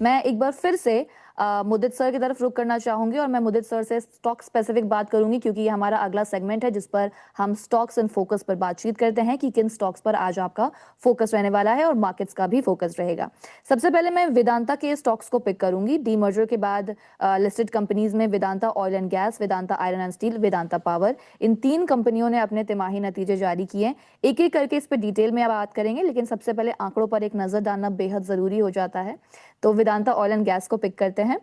मैं एक बार फिर से मुदित सर की तरफ रुख करना चाहूंगी और मैं मुदित सर से स्टॉक स्पेसिफिक बात करूंगी क्योंकि ये हमारा अगला सेगमेंट है जिस पर हम स्टॉक्स एंड फोकस पर बातचीत करते हैं कि किन स्टॉक्स पर आज आपका फोकस रहने वाला है और मार्केट्स का भी फोकस रहेगा। सबसे पहले मैं वेदांता के स्टॉक्स को पिक करूंगी। डीमर्जर के बाद लिस्टेड कंपनीज में Vedanta oil and gas, Vedanta iron and steel, Vedanta power, इन 3 कंपनियों ने अपने तिमाही नतीजे जारी किए। एक एक करके इस पर डिटेल में बात करेंगे, लेकिन सबसे पहले आंकड़ों पर एक नजर डालना बेहद जरूरी हो जाता है। तो वेदांता ऑयल एंड गैस को पिक करते हैं।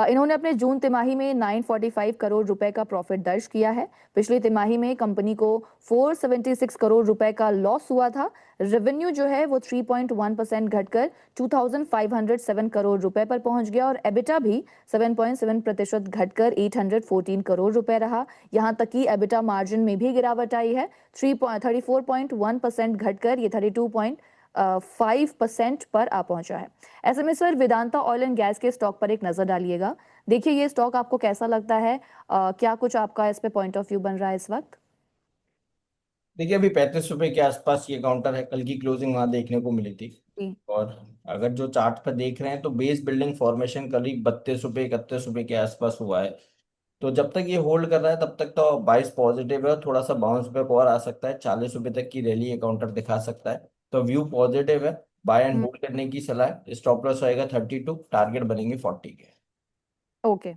इन्होंने अपने जून तिमाही में 945 करोड़ रुपए का प्रॉफिट दर्ज किया है। पिछली तिमाही में कंपनी को 476 करोड़ रुपए का लॉस हुआ था। रेवेन्यू जो है वो 3.1% घटकर 2507 करोड़ रुपए पर पहुंच गया और एबिटा भी 7.7% घटकर 814 करोड़ रुपए रहा। यहां तक कि एबिटा मार्जिन में भी गिरावट आई है, 34.1% घटकर ये 32.5% पर आ पहुंचा है। ऐसे में sir Vedanta oil and gas के स्टॉक पर एक नजर डालिएगा। देखिए ये स्टॉक आपको कैसा लगता है, क्या कुछ आपका इस पे पॉइंट ऑफ व्यू बन रहा है इस वक्त? देखिए, अभी 35 रुपए के आसपास ये काउंटर है। कल की क्लोजिंग वहां देखने को मिली थी। जी। और अगर जो चार्ट पर देख रहे हैं तो बेस बिल्डिंग फॉर्मेशन करीब 32 रुपए 31 रुपए के आसपास हुआ है। तो जब तक ये होल्ड कर रहा है तब तक तो बाइस पॉजिटिव है और थोड़ा सा बाउंस बैक और आ सकता है। 40 रुपए तक की रैली ये काउंटर दिखा सकता है। तो व्यू पॉजिटिव है। Buy and hmm. होल्ड करने की सलाह है। स्टॉप लॉस रहेगा 32, टारगेट बनेंगे 40 के। ओके।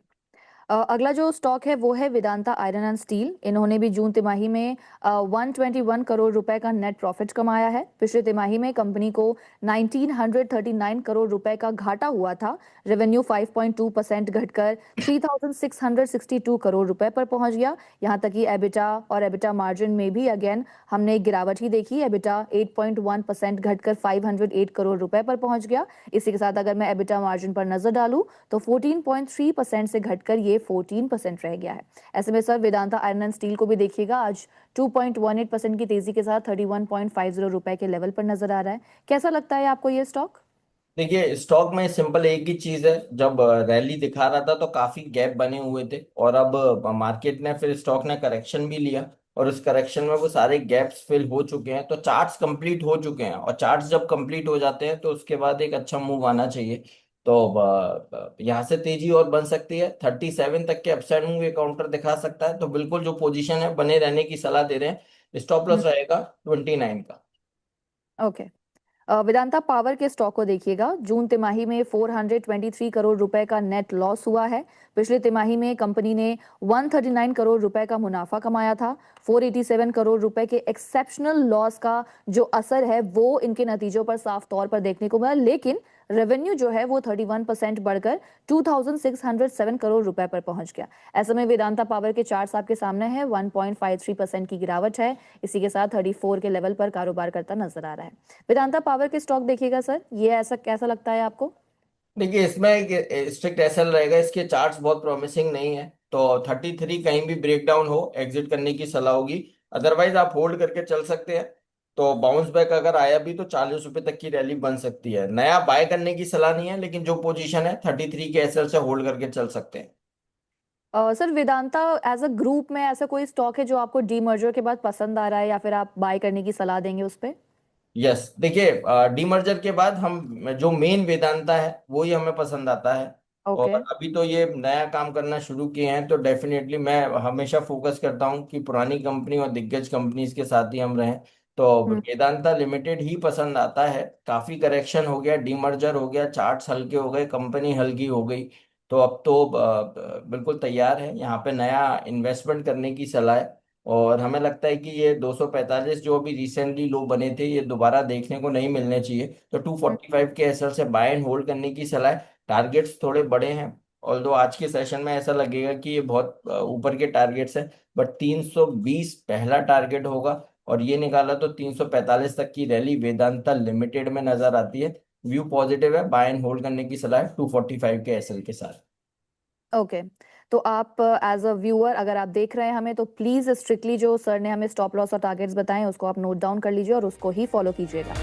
अगला जो स्टॉक है वो है वेदांता आयरन एंड स्टील। इन्होंने भी जून तिमाही में 121 करोड़ रुपए का नेट प्रॉफिट कमाया है। पिछले तिमाही में कंपनी को 1939 करोड़ रुपए का घाटा हुआ था। रेवेन्यू 5.2% घटकर 3662 करोड़ रुपए पर पहुंच गया। यहां तक कि एबिटा और एबिटा मार्जिन में भी अगेन हमने एक गिरावट ही देखी। एबिटा 8.1% घटकर 508 करोड़ रुपए पर पहुंच गया। इसी के साथ अगर मैं एबिटा मार्जिन पर नजर डालूं तो 14.3% से घटकर ये 14% रह गया है। ऐसे में sir Vedanta iron and steel को भी देखिएगा, आज 2.18% की तेजी के साथ 31.50 रुपए के लेवल पर नजर आ रहा है। कैसा लगता है आपको ये स्टॉक? देखिए, स्टॉक में सिंपल एक ही चीज है। जब रैली दिखा रहा था तो काफी गैप बने हुए थे और अब मार्केट ने फिर स्टॉक ने करेक्शन भी लिया और उस करेक्शन में वो सारे गैप्स फिल हो चुके हैं। तो चार्ट्स कंप्लीट हो चुके हैं और चार्ट्स जब कंप्लीट हो जाते हैं तो उसके बाद एक अच्छा मूव आना चाहिए। तो यहाँ से तेजी और बन सकती है। 37 तक के अपसाइड मूव ये काउंटर दिखा सकता है। तो बिल्कुल जो पोजीशन है बने रहने की सलाह दे रहे हैं। स्टॉप लॉस रहेगा 29 का। ओके। वेदांता पावर के स्टॉक को देखिएगा। जून तिमाही में 423 करोड़ रुपए का नेट लॉस हुआ है। पिछले तिमाही में कंपनी ने 139 करोड़ रुपए का मुनाफा कमाया था। 487 करोड़ रुपए के एक्सेप्शनल लॉस का जो असर है वो इनके नतीजों पर साफ तौर पर देखने को मिला, लेकिन रेवेन्यू जो है वो 31% बढ़कर 2607 करोड़ रुपए पर पहुंच गया। ऐसे में वेदांता पावर के चार्ट्स आपके सामने है, 1.53% की गिरावट है। इसी के साथ 34 के लेवल पर कारोबार करता नजर आ रहा है। वेदांता पावर के स्टॉक देखिएगा सर, ये ऐसा कैसा लगता है आपको? देखिए, इसमें एक स्ट्रिक्ट एसएल रहेगा। इसके चार्ट्स बहुत प्रॉमिसिंग नहीं है। तो 33 कहीं भी ब्रेकडाउन हो एग्जिट करने की सलाह होगी। अदरवाइज आप होल्ड करके चल सकते हैं। तो बाउंस बैक अगर आया भी तो 40 रुपए तक की रैली बन सकती है। नया बाय करने की सलाह नहीं है, लेकिन जो पोजीशन है 33 के एसएल से होल्ड करके चल सकते हैं। Sir Vedanta as a group में ऐसा कोई स्टॉक है जो आपको डीमर्जर के बाद पसंद आ रहा है या फिर आप बाय करने की सलाह देंगे उस पे? यस, देखिए, डीमर्जर के बाद हम जो मेन वेदांता है वो ही हमें पसंद आता है। ओके। और अभी तो ये नया काम करना शुरू किए हैं तो डेफिनेटली मैं हमेशा फोकस करता हूँ कि पुरानी कंपनी और दिग्गज कंपनीज के साथ ही हम रहें। तो हम्म। वेदांता लिमिटेड ही पसंद आता है। काफी करेक्शन हो गया, डीमर्जर हो गया, चार्ट्स हल्के हो गए, कंपनी हल्की हो गई। तो अब तो बिल्कुल तैयार है यहाँ पे नया इन्वेस्टमेंट करने की सलाह है। और हमें लगता है कि ये 245 जो अभी रिसेंटली लो बने थे ये दोबारा देखने को नहीं मिलने चाहिए। तो 245 के एसएल से बाय एंड होल्ड करने की सलाह है। टारगेट्स थोड़े बड़े हैं। ऑल्दो आज के सेशन में ऐसा लगेगा कि ये बहुत ऊपर के टारगेट्स हैं। बट 320 पहला टारगेट होगा। और ये निकाला तो 345 तक की रैली वेदांता लिमिटेड में नजर आती है। व्यू पॉजिटिव है। बाय एंड होल्ड करने की सलाह है 245 के एसएल के साथ। ओके। तो आप एज अ व्यूअर अगर आप देख रहे हैं हमें, तो प्लीज स्ट्रिक्टली जो सर ने हमें स्टॉप लॉस और टारगेट्स बताएं उसको आप नोट डाउन कर लीजिए और उसको ही फॉलो कीजिएगा।